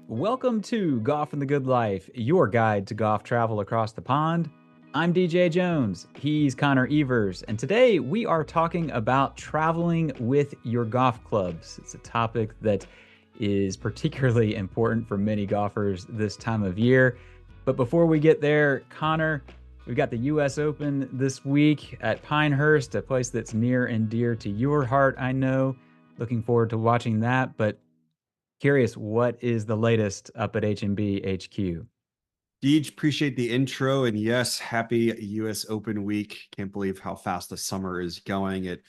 Welcome to Golf and the Good Life, your guide to golf travel across the pond. I'm DJ Jones. He's Connor Evers. And today we are talking about traveling with your golf clubs. It's a topic that is particularly important for many golfers this time of year. But before we get there, Connor, we've got the U.S. Open this week at Pinehurst, a place that's near and dear to your heart, I know. Looking forward to watching that. But curious, what is the latest up at H&B HQ? Deej, appreciate the intro. And yes, happy US Open week. Can't believe how fast the summer is going. It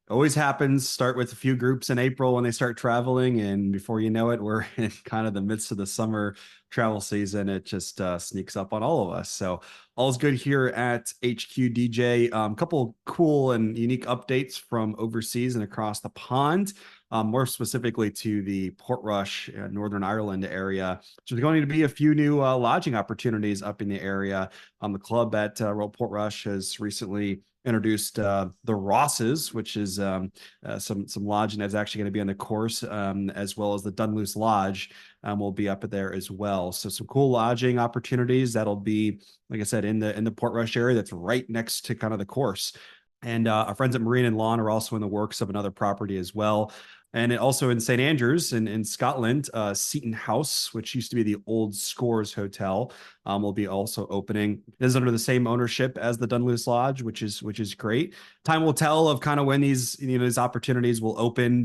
always happens. Start with a few groups in April when they start traveling. And before you know it, we're in kind of the midst of the summer travel season. It just sneaks up on all of us. So all's good here at HQ DJ. Couple cool and unique updates from overseas and across the pond. More specifically to the Portrush, Northern Ireland area. So there's going to be a few new lodging opportunities up in the area. The club at Royal Portrush has recently introduced the Rosses, which is some lodging that's actually going to be on the course, as well as the Dunluce Lodge will be up there as well. So some cool lodging opportunities that'll be, like I said, in the Portrush area that's right next to kind of the course. And our friends at Marine and Lawn are also in the works of another property as well. And also in St. Andrews in Scotland, Seton House, which used to be the old Scores Hotel, will be also opening. It is under the same ownership as the Dunluce Lodge, which is great. Time will tell of kind of when these opportunities will open.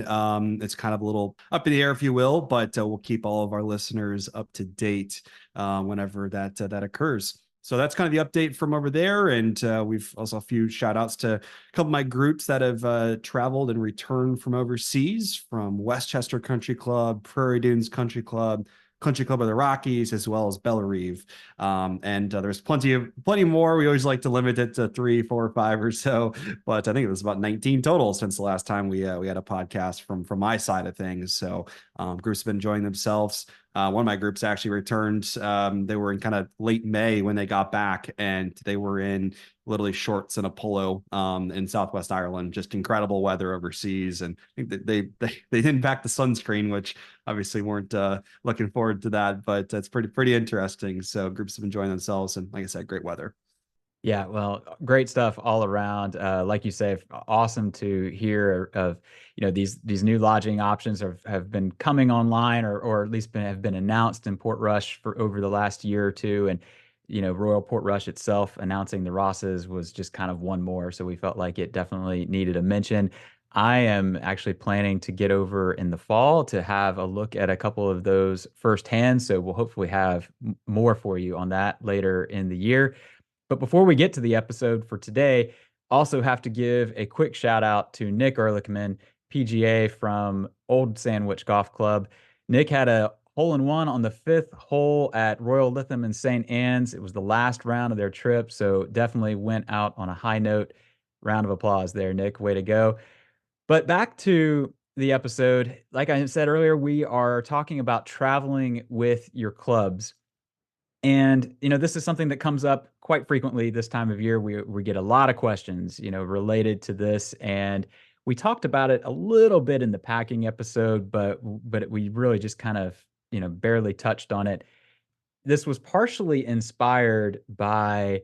It's kind of a little up in the air, if you will, but we'll keep all of our listeners up to date whenever that occurs. So that's kind of the update from over there. And we've also a few shout outs to a couple of my groups that have traveled and returned from overseas, from Westchester Country Club, Prairie Dunes Country Club, Country Club of the Rockies, as well as Bellerive. And there's plenty more. We always like to limit it to 3, 4, 5 or so, but I think it was about 19 total since the last time we had a podcast from my side of things. So groups have been enjoying themselves. One of my groups actually returned. They were in kind of late May when they got back, and they were in literally shorts and a polo in Southwest Ireland. Just incredible weather overseas, and I think that they didn't pack the sunscreen, which obviously weren't looking forward to that. But that's pretty interesting. So groups have enjoying themselves, and like I said, great weather. Yeah, well, great stuff all around. Like you say, awesome to hear of, these new lodging options have been coming online or at least have been announced in Portrush for over the last year or two. And, Royal Portrush itself announcing the Rosses was just kind of one more. So we felt like it definitely needed a mention. I am actually planning to get over in the fall to have a look at a couple of those firsthand. So we'll hopefully have more for you on that later in the year. But before we get to the episode for today, also have to give a quick shout out to Nick Ehrlichman, PGA from Old Sandwich Golf Club. Nick had a hole in one on the fifth hole at Royal Lytham in St. Anne's. It was the last round of their trip, so definitely went out on a high note. Round of applause there, Nick. Way to go. But back to the episode. Like I said earlier, we are talking about traveling with your clubs. And, this is something that comes up quite frequently this time of year. We get a lot of questions, related to this. And we talked about it a little bit in the packing episode, but we really just kind of, barely touched on it. This was partially inspired by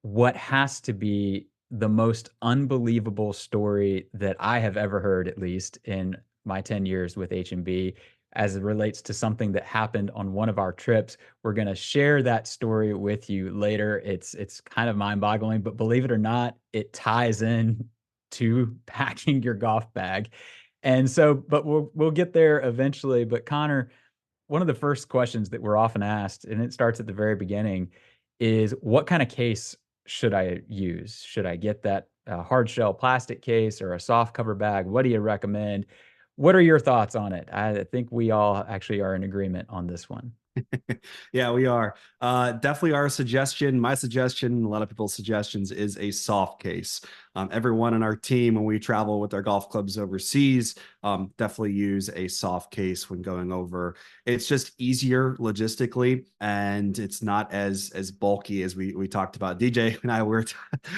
what has to be the most unbelievable story that I have ever heard, at least in my 10 years with H&B, as it relates to something that happened on one of our trips. We're going to share that story with you later. It's kind of mind-boggling, but believe it or not, it ties in to packing your golf bag. And so, but we'll get there eventually. But Connor, one of the first questions that we're often asked, and it starts at the very beginning, is what kind of case should I use? Should I get that hard shell plastic case or a soft cover bag? What do you recommend? What are your thoughts on it? I think we all actually are in agreement on this one. Yeah, we are. Definitely our suggestion. My suggestion, a lot of people's suggestions, is a soft case. Everyone on our team, when we travel with our golf clubs overseas, definitely use a soft case when going over. It's just easier logistically, and it's not as bulky as we talked about. DJ and I were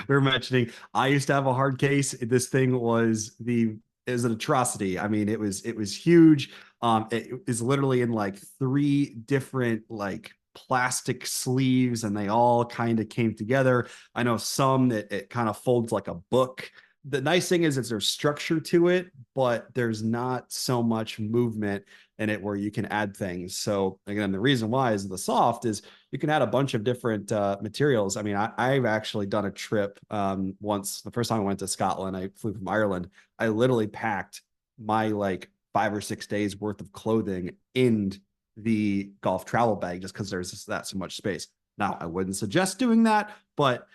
we were mentioning. I used to have a hard case. This thing was the is an atrocity. I mean, it was huge. It is literally in like three different like plastic sleeves, and they all kind of came together. I know some that it kind of folds like a book. The nice thing is there's structure to it, but there's not so much movement in it where you can add things. So again, the reason why is the soft is you can add a bunch of different materials. I mean, I've actually done a trip once. The first time I went to Scotland, I flew from Ireland. I literally packed my like 5 or 6 days worth of clothing in the golf travel bag just because there's that so much space. Now, I wouldn't suggest doing that, but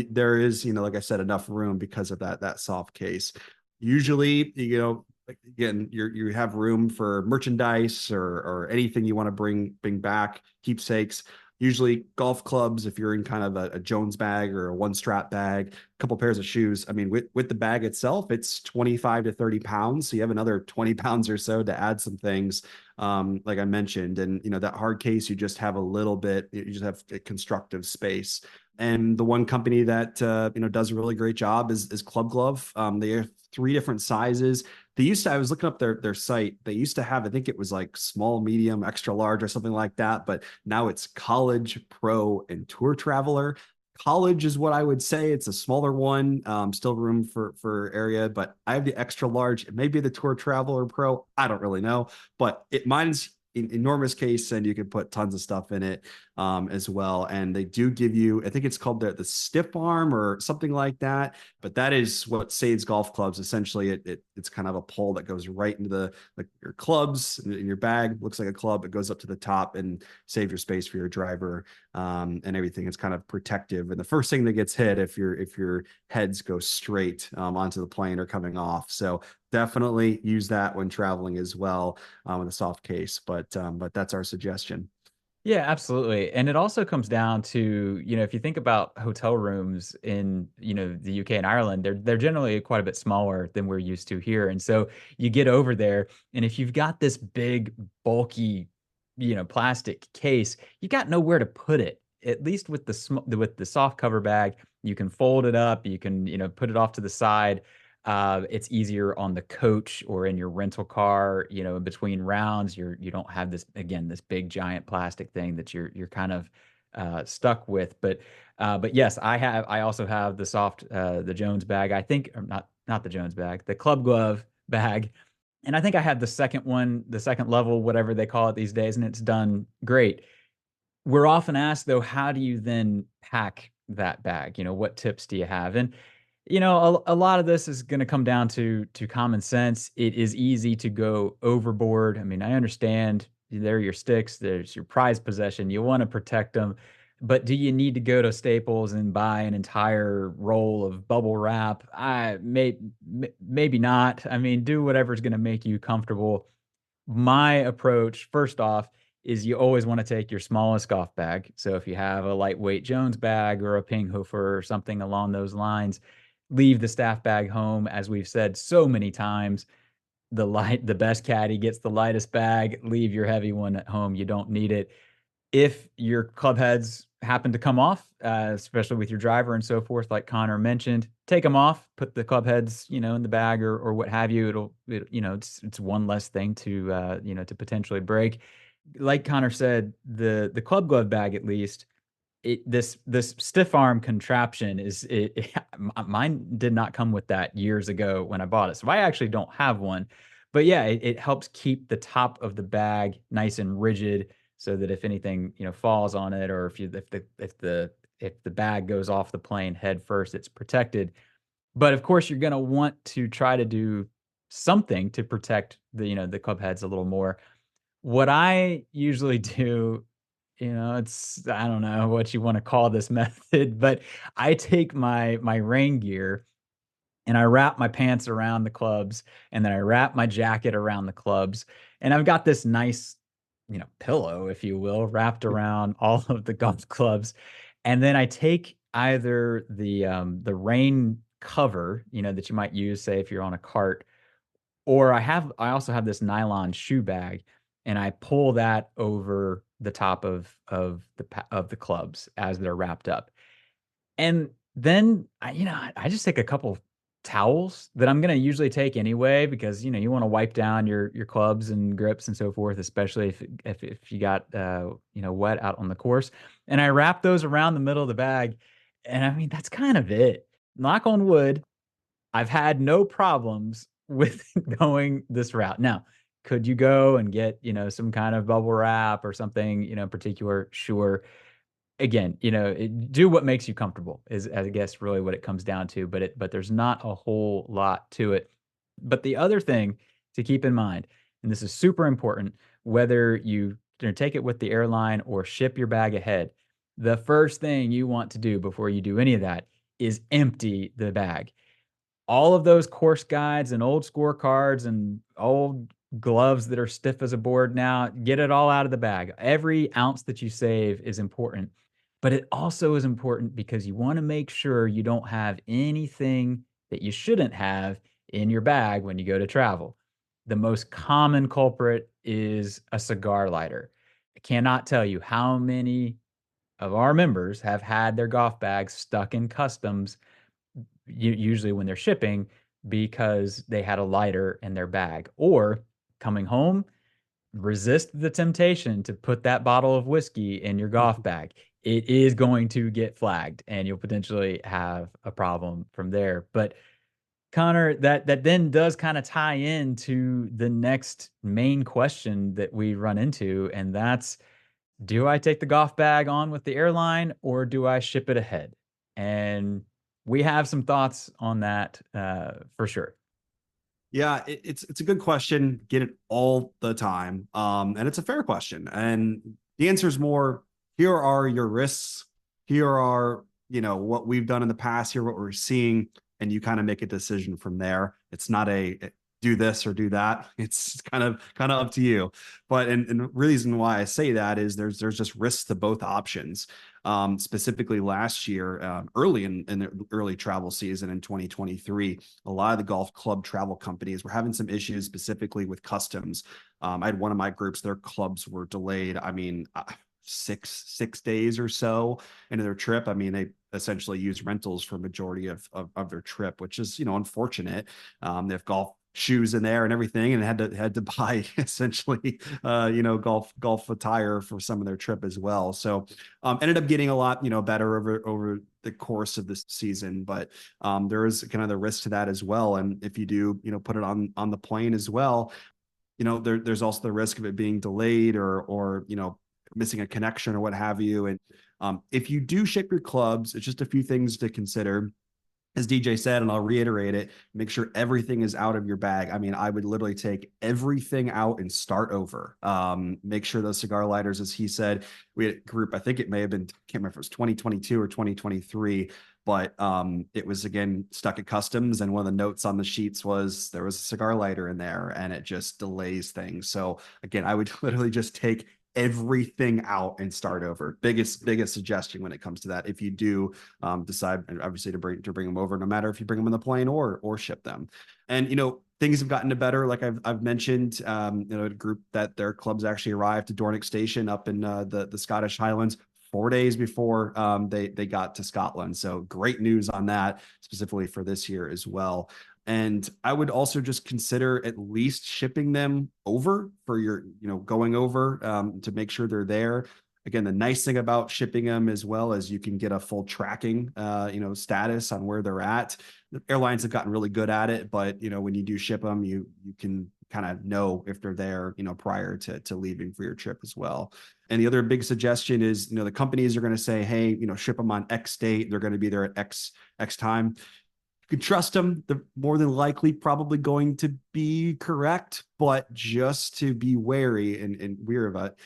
there is, like I said, enough room because of that soft case. Usually, again, you have room for merchandise or anything you want to bring back, keepsakes. Usually golf clubs, if you're in kind of a Jones bag or a one strap bag, a couple pairs of shoes. I mean, with the bag itself, it's 25 to 30 pounds. So you have another 20 pounds or so to add some things, like I mentioned. And, that hard case, you just have a little bit, you just have a constructive space. And the one company that, does a really great job is Club Glove. They have three different sizes. I was looking up their site. They used to have, I think it was like small, medium, extra large or something like that, but now it's college, pro, and tour traveler. College is what I would say. It's a smaller one, still room for area, but I have the extra large. It may be the tour traveler pro. I don't really know, but mine's enormous case, and you can put tons of stuff in it as well. And they do give you, I think it's called the stiff arm or something like that, but that is what saves golf clubs. Essentially, it's kind of a pole that goes right into your clubs in your bag. Looks like a club. It goes up to the top and save your space for your driver and everything. It's kind of protective. And the first thing that gets hit if your heads go straight onto the plane or coming off. So definitely use that when traveling as well with a soft case. But that's our suggestion. Yeah, absolutely. And it also comes down to, if you think about hotel rooms in, the UK and Ireland, they're generally quite a bit smaller than we're used to here. And so you get over there, and if you've got this big, bulky, plastic case, you got nowhere to put it. At least with the soft cover bag, you can fold it up, you can, put it off to the side. It's easier on the coach or in your rental car, in between rounds. You don't have this big giant plastic thing that you're kind of stuck with. But yes, I also have the Jones bag. I think, or not the Jones bag, the Club Glove bag. And I think I have the second one, the second level, whatever they call it these days, and it's done great. We're often asked, though, how do you then pack that bag? What tips do you have? And a lot of this is going to come down to common sense. It is easy to go overboard. I mean, I understand they're your sticks, there's your prized possession. You want to protect them, but do you need to go to Staples and buy an entire roll of bubble wrap? Maybe not. I mean, do whatever's going to make you comfortable. My approach, first off, is you always want to take your smallest golf bag. So if you have a lightweight Jones bag or a Pinghofer or something along those lines, leave the staff bag home. As we've said so many times, the best caddy gets the lightest bag. Leave your heavy one at home. You don't need it. If your club heads happen to come off, especially with your driver and so forth, like Connor mentioned, take them off, put the club heads, in the bag or what have you. It's one less thing to potentially break. Like Connor said, the Club Glove bag, at least, this stiff arm contraption mine did not come with that years ago when I bought it, so I actually don't have one. But yeah, it helps keep the top of the bag nice and rigid, so that if anything falls on it, or if the bag goes off the plane head first, it's protected. But of course, you're going to want to try to do something to protect the club heads a little more. What I usually do, I don't know what you wanna call this method, but I take my rain gear and I wrap my pants around the clubs, and then I wrap my jacket around the clubs, and I've got this nice, pillow, if you will, wrapped around all of the golf clubs, and then I take either the rain cover, that you might use, say, if you're on a cart, or I also have this nylon shoe bag, and I pull that over the top of the clubs as they're wrapped up. And then I just take a couple towels that I'm going to usually take anyway, because you want to wipe down your clubs and grips and so forth, especially if you got wet out on the course. And I wrap those around the middle of the bag, and I mean that's kind of it. Knock on wood, I've had no problems with going this route. Now, could you go and get some kind of bubble wrap or something particular? Sure. Again, do what makes you comfortable is, I guess, really what it comes down to, but there's not a whole lot to it. But the other thing to keep in mind, and this is super important, whether you take it with the airline or ship your bag ahead, the first thing you want to do before you do any of that is empty the bag. All of those course guides and old scorecards and old gloves that are stiff as a board now, get it all out of the bag. Every ounce that you save is important, but it also is important because you want to make sure you don't have anything that you shouldn't have in your bag when you go to travel. The most common culprit is a cigar lighter. I cannot tell you how many of our members have had their golf bags stuck in customs, usually when they're shipping, because they had a lighter in their bag, or coming home, resist the temptation to put that bottle of whiskey in your golf bag. It is going to get flagged and you'll potentially have a problem from there. But Connor, that then does kind of tie into the next main question that we run into, and that's, do I take the golf bag on with the airline or do I ship it ahead? And we have some thoughts on that for sure. Yeah, it's a good question. Get it all the time, and it's a fair question. And the answer is more: here are your risks. Here are what we've done in the past. Here what we're seeing, and you kind of make a decision from there. It's not a do this or do that. It's kind of up to you. But and the reason why I say that is there's just risks to both options. Specifically last year, early in the early travel season in 2023, a lot of the golf club travel companies were having some issues specifically with customs. I had one of my groups, their clubs were delayed. I mean, 6 days or so into their trip. I mean, they essentially used rentals for majority of their trip, which is, unfortunate. They have golf shoes in there and everything, and had to buy essentially golf attire for some of their trip as well. So ended up getting a lot better over the course of this season, but there is kind of the risk to that as well. And if you do put it on the plane as well, there's also the risk of it being delayed or missing a connection or what have you. And if you do ship your clubs, it's just a few things to consider. As DJ said, and I'll reiterate it, make sure everything is out of your bag. I mean, I would literally take everything out and start over. Make sure those cigar lighters, as he said, we had a group, I think it may have been, can't remember if it was 2022 or 2023, but it was, again, stuck at customs. And one of the notes on the sheets was there was a cigar lighter in there, and it just delays things. So again, I would literally just take everything out and start over. Biggest suggestion when it comes to that, if you do decide obviously to bring them over, no matter if you bring them in the plane or ship them. And things have gotten to better, like I've mentioned. A group that their clubs actually arrived to Dornoch Station up in the Scottish Highlands 4 days before they got to Scotland. So great news on that, specifically for this year as well. And I would also just consider at least shipping them over for your, going over to make sure they're there. Again, the nice thing about shipping them as well is you can get a full tracking, status on where they're at. The airlines have gotten really good at it, but when you do ship them, you can kind of know if they're there, prior to leaving for your trip as well. And the other big suggestion is, the companies are going to say, hey, ship them on X date. They're going to be there at X time. You can trust them. They're more than likely probably going to be correct, but just to be wary and weary of it,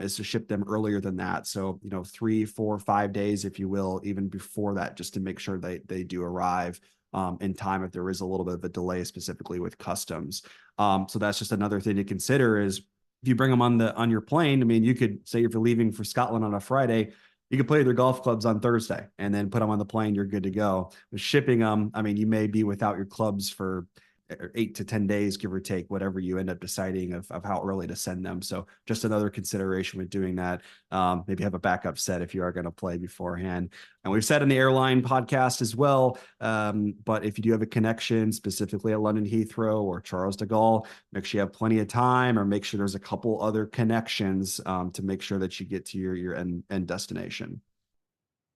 is to ship them earlier than that. So, 3, 4, 5 days, if you will, even before that, just to make sure they do arrive in time if there is a little bit of a delay, specifically with customs. So that's just another thing to consider is if you bring them on your plane. I mean, you could say if you're leaving for Scotland on a Friday, you could play their golf clubs on Thursday and then put them on the plane. You're good to go. With shipping them, I mean, you may be without your clubs for 8 to 10 days, give or take, whatever you end up deciding of how early to send them. So just another consideration with doing that. Maybe have a backup set if you are going to play beforehand. And we've said in the airline podcast as well, but if you do have a connection specifically at London Heathrow or Charles de Gaulle, make sure you have plenty of time, or make sure there's a couple other connections to make sure that you get to your end destination.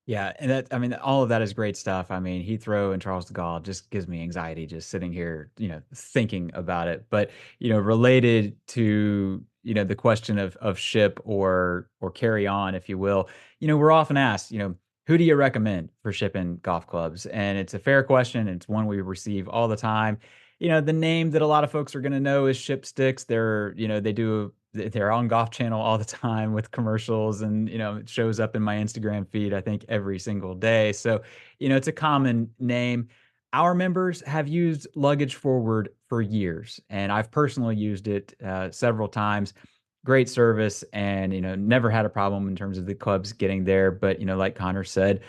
Yeah, and that I mean, all of that is great stuff. I mean, Heathrow and Charles de Gaulle just gives me anxiety just sitting here, thinking about it. But, related to, the question of ship or carry on, if you will, we're often asked, who do you recommend for shipping golf clubs? And it's a fair question. It's one we receive all the time. The name that a lot of folks are going to know is Shipsticks. They're on Golf Channel all the time with commercials, and it shows up in my Instagram feed I think every single day. So, it's a common name. Our members have used Luggage Forward for years, and I've personally used it several times. Great service, and never had a problem in terms of the clubs getting there. But like Connor said,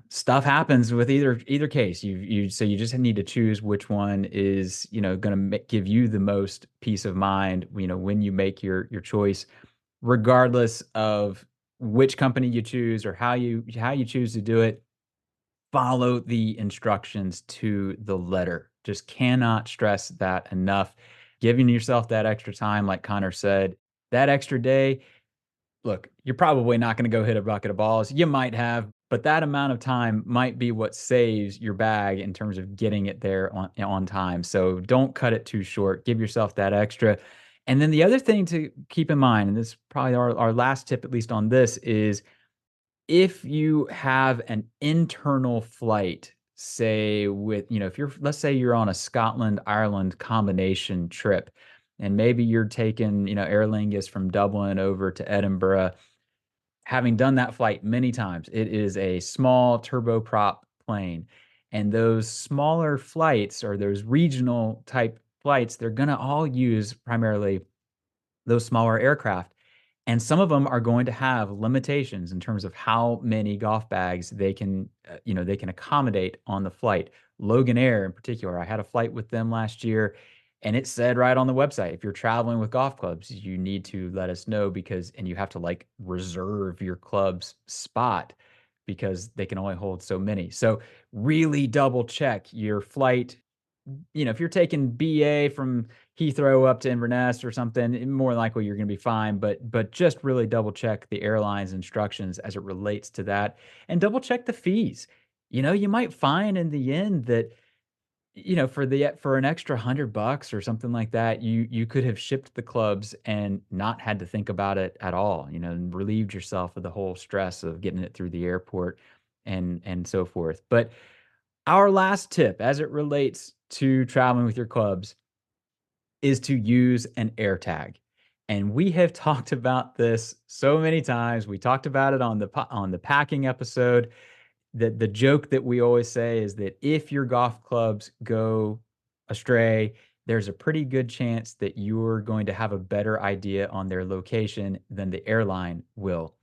stuff happens with either case. So you just need to choose which one is, going to give you the most peace of mind, when you make your choice, regardless of which company you choose or how you choose to do it. Follow the instructions to the letter. Just cannot stress that enough. Giving yourself that extra time, like Connor said, that extra day. Look, you're probably not going to go hit a bucket of balls. You might have, but that amount of time might be what saves your bag in terms of getting it there on time. So don't cut it too short. Give yourself that extra. And then the other thing to keep in mind, and this is probably our last tip, at least on this, is if you have an internal flight, say with, if let's say you're on a Scotland, Ireland combination trip, and maybe you're taking, Aer Lingus from Dublin over to Edinburgh. Having done that flight many times, it is a small turboprop plane. And those smaller flights, or those regional type flights, they're going to all use primarily those smaller aircraft. And some of them are going to have limitations in terms of how many golf bags they can accommodate on the flight. Logan Air in particular, I had a flight with them last year, and it said right on the website, if you're traveling with golf clubs, you need to let us know, and you have to like reserve your club's spot because they can only hold so many. So really double check your flight. If you're taking BA from Heathrow up to Inverness or something, more likely you're going to be fine. But just really double check the airline's instructions as it relates to that, and double check the fees. You might find in the end that for an extra $100 or something like that, you could have shipped the clubs and not had to think about it at all. And relieved yourself of the whole stress of getting it through the airport and so forth. But our last tip as it relates to traveling with your clubs is to use an air tag. And we have talked about this so many times. We talked about it on the packing episode. The joke that we always say is that if your golf clubs go astray, there's a pretty good chance that you're going to have a better idea on their location than the airline will.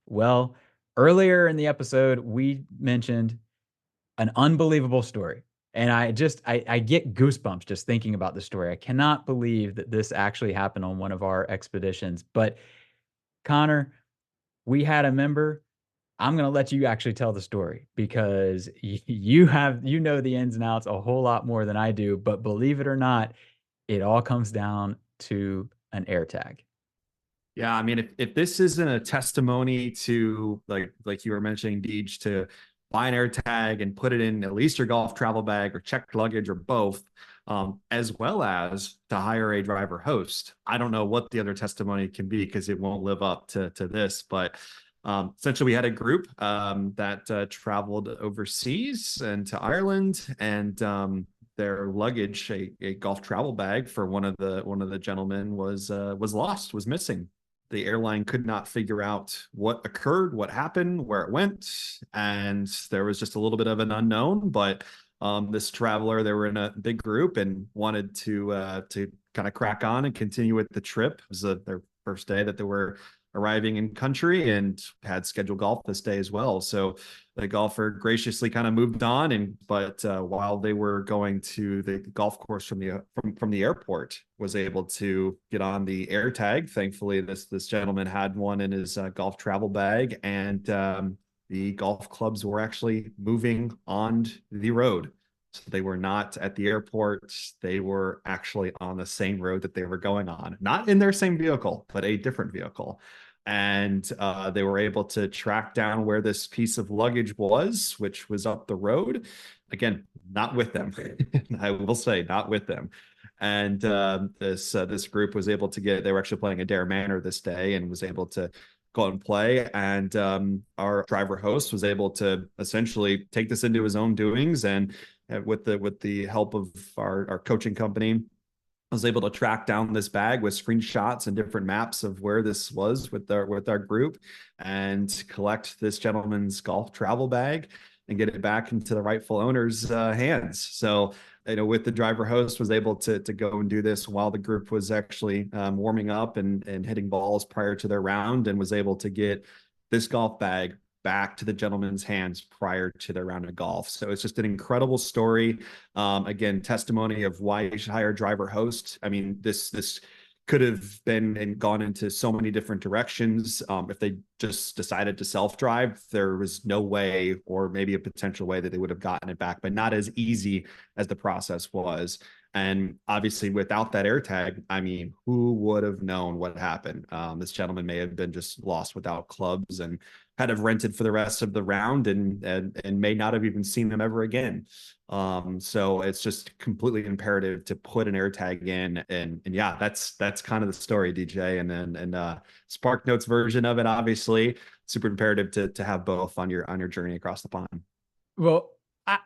Well, earlier in the episode, we mentioned an unbelievable story. And I get goosebumps just thinking about the story. I cannot believe that this actually happened on one of our expeditions. But Connor, we had a member. I'm going to let you actually tell the story because you know the ins and outs a whole lot more than I do. But believe it or not, it all comes down to an air tag. Yeah, I mean, if this isn't a testimony to like you were mentioning, Deej, to buy an air tag and put it in at least your golf travel bag or checked luggage or both, as well as to hire a driver host. I don't know what the other testimony can be because it won't live up to this, but essentially we had a group that traveled overseas and to Ireland, and their luggage, a golf travel bag for one of the gentlemen was lost, was missing. The airline could not figure out what occurred, what happened, where it went, and there was just a little bit of an unknown. But this traveler, they were in a big group and wanted to kind of crack on and continue with the trip. It was their first day that they were arriving in country and had scheduled golf this day as well. So the golfer graciously kind of moved on, and but while they were going to the golf course from the airport, was able to get on the air tag. Thankfully, this gentleman had one in his golf travel bag, and the golf clubs were actually moving on the road. So they were not at the airport. They were actually on the same road that they were going on, not in their same vehicle, but a different vehicle. And they were able to track down where this piece of luggage was, which was up the road. Again, not with them. I will say, not with them. And this group was able to get. They were actually playing a Dare Manor this day, and was able to go out and play. And our driver host was able to essentially take this into his own doings, and with the help of our coaching company, was able to track down this bag with screenshots and different maps of where this was with our group, and collect this gentleman's golf travel bag and get it back into the rightful owner's hands. So, with the driver host, was able to go and do this while the group was actually warming up and hitting balls prior to their round, and was able to get this golf bag back to the gentleman's hands prior to their round of golf. So it's just an incredible story. Again, testimony of why you should hire a driver host. I mean, this could have been and gone into so many different directions. If they just decided to self-drive, there was no way, or maybe a potential way, that they would have gotten it back, but not as easy as the process was. And obviously, without that air tag, I mean, who would have known what happened? This gentleman may have been just lost without clubs, and kind of rented for the rest of the round, and may not have even seen them ever again. So it's just completely imperative to put an air tag in, and yeah, that's kind of the story, DJ. And Spark Notes version of it, obviously, super imperative to have both on your journey across the pond. Well,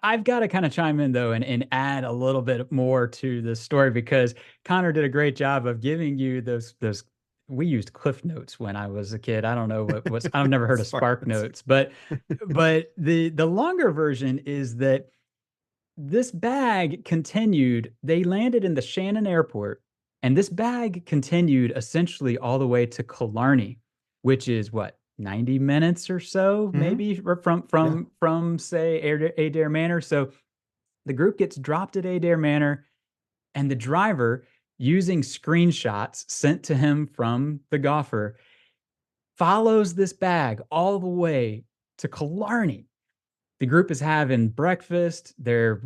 I've got to kind of chime in though and add a little bit more to the story, because Connor did a great job of giving you those. We used Cliff Notes when I was a kid. I don't know what's. I've never heard of Spark Notes, but the longer version is that this bag continued. They landed in the Shannon Airport, and this bag continued essentially all the way to Killarney, which is what, 90 minutes or so, maybe from say Adair Manor. So the group gets dropped at Adair Manor, and the driver, using screenshots sent to him from the golfer, follows this bag all the way to Killarney. The group is having breakfast. They've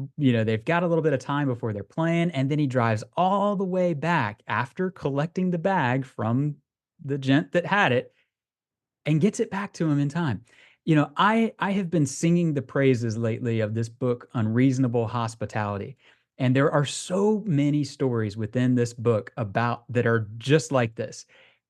got a little bit of time before they're playing. And then he drives all the way back after collecting the bag from the gent that had it, and gets it back to him in time. I have been singing the praises lately of this book, Unreasonable Hospitality. And there are so many stories within this book about that are just like this.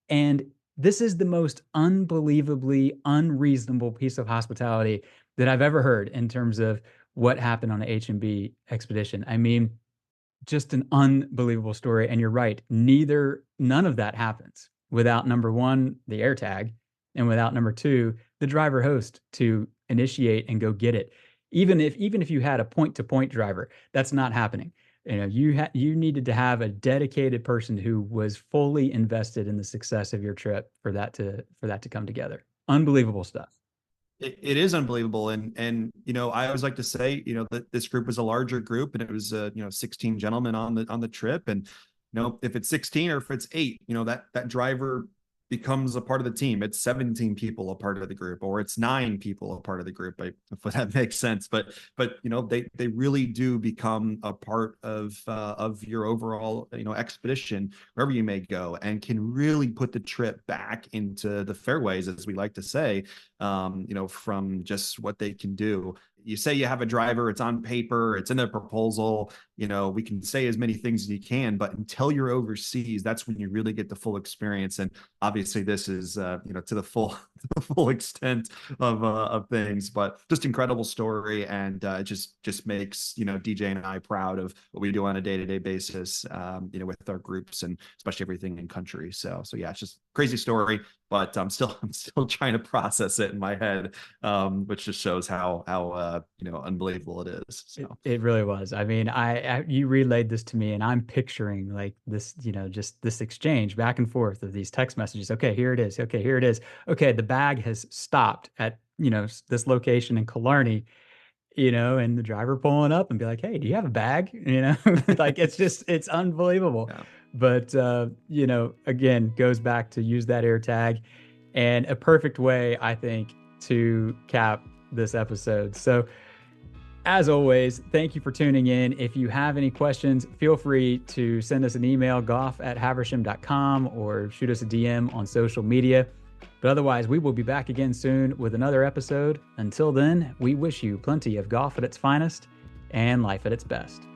And this is the most unbelievably unreasonable piece of hospitality that I've ever heard in terms of what happened on the H&B Expedition. I mean, just an unbelievable story. And you're right, none of that happens without, number one, the air tag, and without, number two, the driver host to initiate and go get it. Even if you had a point-to-point driver, that's not happening. You needed to have a dedicated person who was fully invested in the success of your trip for that to come together. Unbelievable stuff. It is unbelievable. And I always like to say, that this group was a larger group, and it was 16 gentlemen on the trip. And if it's 16 or if it's 8, that driver becomes a part of the team. It's 17 people a part of the group, or it's 9 people a part of the group, if that makes sense. But they really do become a part of your overall expedition, wherever you may go, and can really put the trip back into the fairways, as we like to say, from just what they can do. You say you have a driver, it's on paper, it's in a proposal, we can say as many things as you can, but until you're overseas, that's when you really get the full experience. And obviously this is, to the full extent of things, but just incredible story. And it just makes, DJ and I proud of what we do on a day-to-day basis, with our groups, and especially everything in country. So yeah, it's just crazy story, but I'm still trying to process it in my head, which just shows how unbelievable it is. So It really was. I mean, you relayed this to me, and I'm picturing like this, just this exchange back and forth of these text messages. Okay, here it is. Okay, here it is. Okay, the bag has stopped at, this location in Killarney, and the driver pulling up and be like, "Hey, do you have a bag?" Like it's unbelievable. yeah. But again, goes back to use that air tag, and a perfect way, I think, to cap this episode. So as always, thank you for tuning in. If you have any questions, feel free to send us an email, goff@haversham.com, or shoot us a DM on social media. But otherwise, we will be back again soon with another episode. Until then, we wish you plenty of golf at its finest and life at its best.